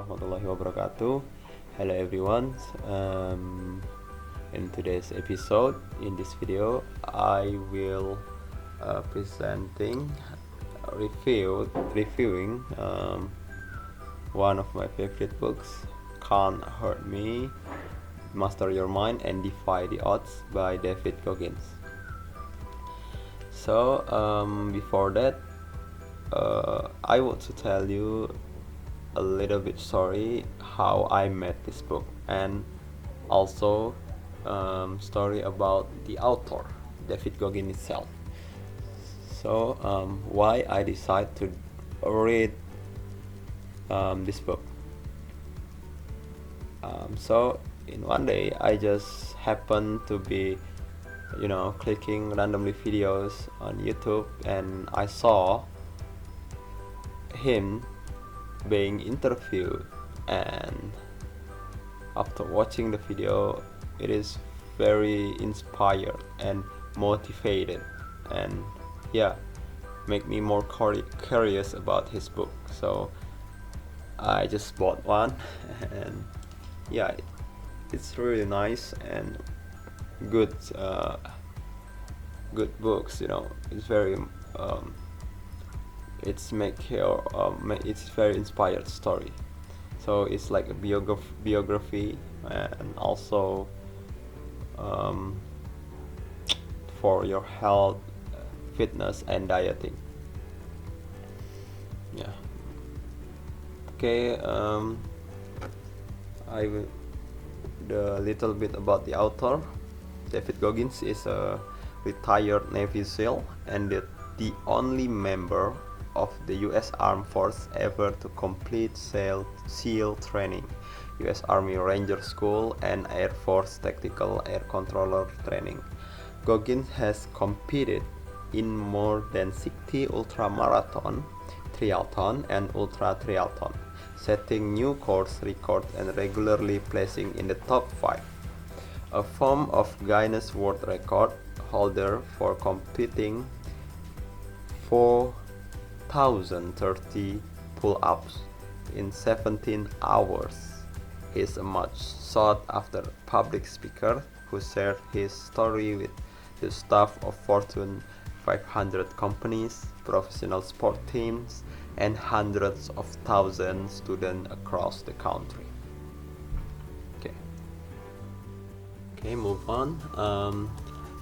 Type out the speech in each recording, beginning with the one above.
warahmatullahi wabarakatuh. Hello everyone. In today's episode, in this video, I will reviewing one of my favorite books, Can't Hurt Me, Master Your Mind and Defy the Odds by Goggins. So before that, I want to tell you a little bit story how I met this book, and also story about the author, Goggins itself. So why I decided to read this book. So in one day I just happened to be clicking randomly videos on YouTube, and I saw him being interviewed, and after watching the video it is very inspired and motivated, and make me more curious about his book. So I just bought one and it's really nice and good books. It's very it's very inspired story. So it's like a biography, and also for your health, fitness and dieting. Okay. I will the little bit about the author. Goggins is a retired Navy SEAL and the only member of the U.S. Armed Force ever to complete SEAL training, U.S. Army Ranger School, and Air Force Tactical Air Controller training. Goggins has competed in more than 60 ultramarathon, triathlon, and ultra triathlon, setting new course records and regularly placing in the top 5. A form of Guinness World Record holder for completing 4,030 pull-ups in 17 hours. He is a much sought-after public speaker who shared his story with the staff of Fortune 500 companies, professional sport teams, and hundreds of thousands students across the country. Okay, move on.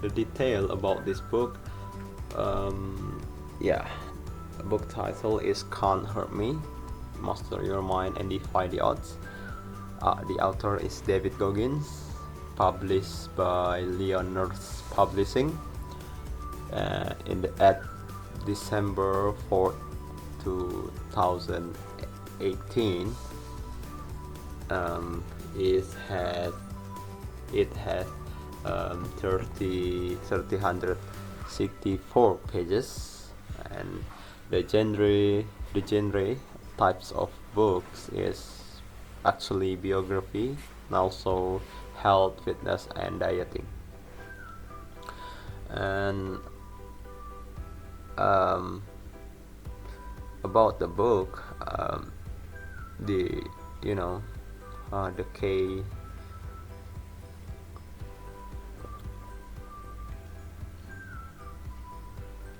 The detail about this book. The book title is Can't Hurt Me, Master Your Mind and Defy the Odds. The author is Devy Goggins, published by Leonard's Publishing at December 4th, 2018. It has 364 pages, and the genre types of books is actually biography and also health, fitness and dieting. And about the book,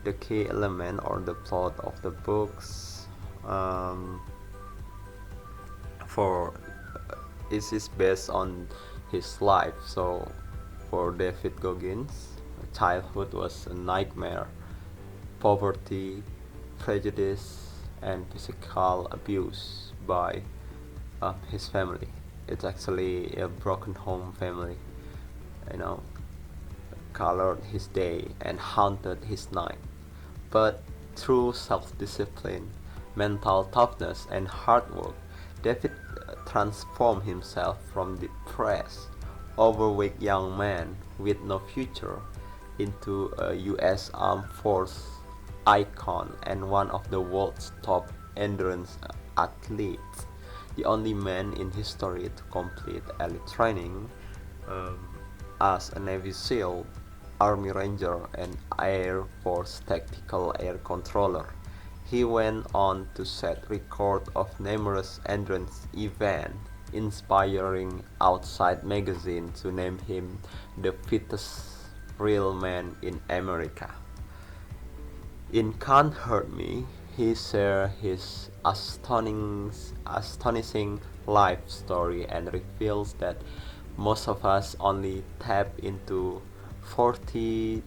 the key element or the plot of the books is based on his life. So for Devy Goggins, childhood was a nightmare. Poverty, prejudice and physical abuse by his family. It's actually a broken home family, colored his day and haunted his night. But through self-discipline, mental toughness and hard work, David transformed himself from depressed, overweight young man with no future into a U.S. Armed Force icon and one of the world's top endurance athletes, the only man in history to complete elite training as a Navy SEAL, Army Ranger, and Air Force Tactical Air Controller. He went on to set record of numerous endurance events, inspiring Outside magazine to name him the fittest real man in America. In Can't Hurt Me, he shared his astonishing life story and reveals that most of us only tap into 40%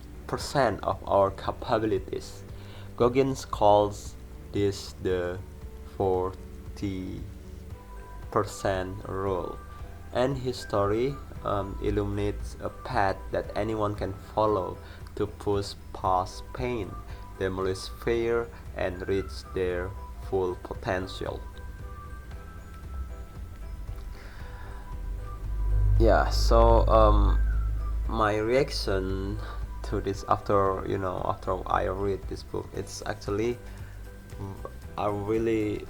of our capabilities. Goggins calls this the 40% rule, and his story illuminates a path that anyone can follow to push past pain, demolish fear, and reach their full potential. Yeah, so my reaction to this after I read this book, it's actually I really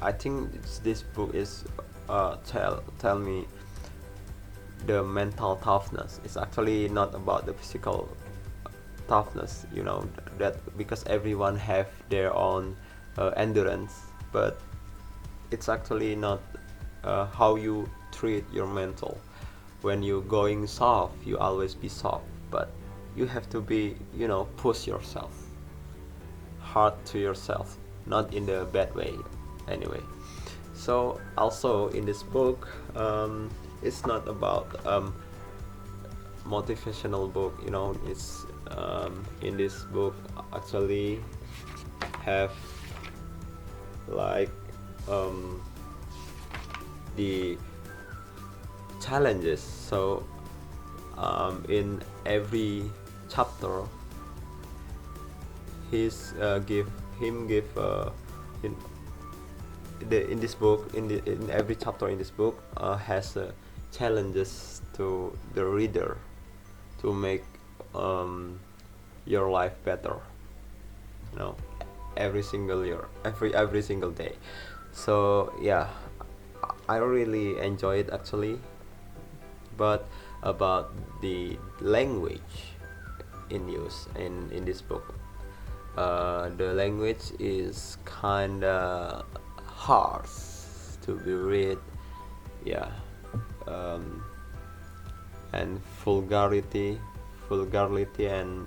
I think this book is tell me the mental toughness. It's actually not about the physical toughness, that because everyone have their own endurance, but it's actually not how you treat your mental. When you going soft, you always be soft, but you have to be, push yourself hard to yourself, not in the bad way anyway. So also in this book, it's not about motivational book, it's in this book actually have like the challenges. So in every chapter he's give in in this book, in every chapter in this book has challenges to the reader to make your life better, you know every single year, every single day. So yeah, I really enjoy it actually. But about the language in use in this book, the language is kinda hard to be read. Yeah, um, and vulgarity, and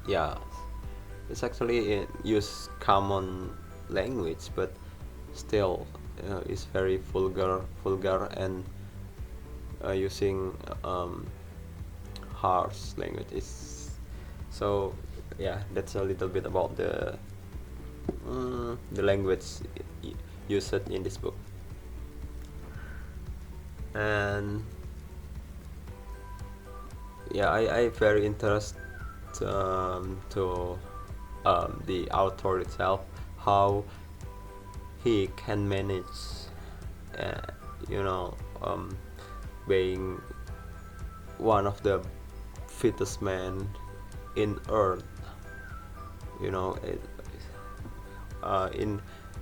yeah, it's actually use common language, but still it's very vulgar and using harsh language. Is so yeah, that's a little bit about the language used in this book. And yeah, I very interested to the author itself, how he can manage uh, you know being one of the fittest men in earth, it,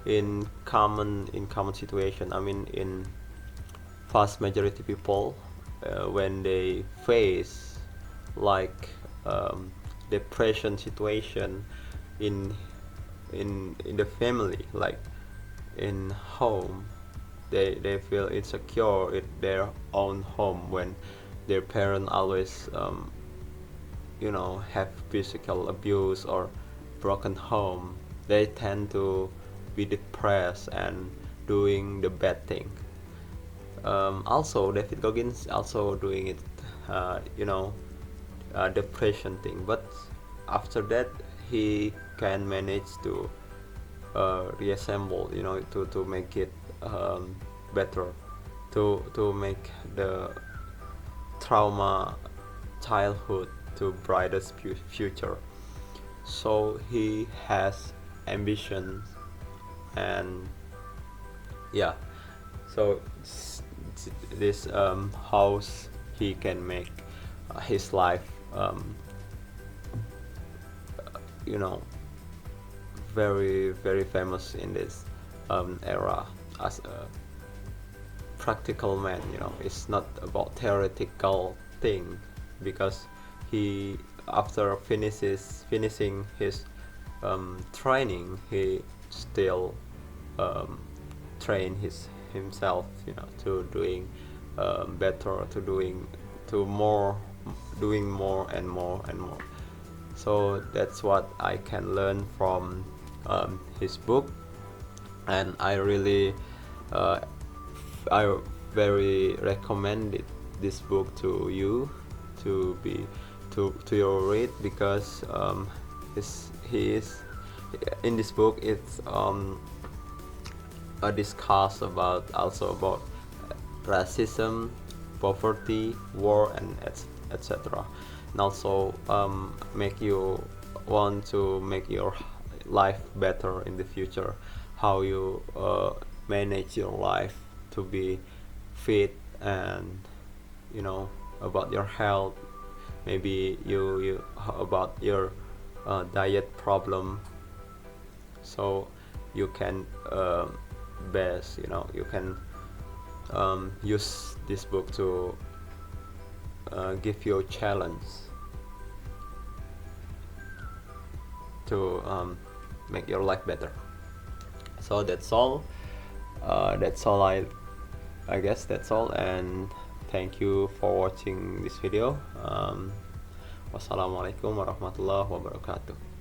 in common situation. I mean, in vast majority people, when they face like depression situation in in the family, like in home, they feel insecure in their own home when their parent always have physical abuse or broken home. They tend to be depressed and doing the bad thing. Also, David Goggins also doing it, depression thing. But after that, he can manage to reassemble, to make it better, to make the trauma childhood to brightest future. So he has ambition, and yeah, so this house he can make his life you know very very famous in this era as a practical man. It's not about theoretical thing, because he, after finishing his training, he still train himself, to doing better, to doing more and more and more. So that's what I can learn from his book, and uh, I very recommended this book to you to be to your read, because he is in this book. It's a discuss about also about racism, poverty, war, and etc. And also make you want to make your life better in the future, how you manage your life to be fit, and about your health, maybe you about your diet problem, so you can best you can use this book to give you a challenge to make your life better. So that's all. I guess that's all, and thank you for watching this video. Wassalamualaikum warahmatullahi wabarakatuh.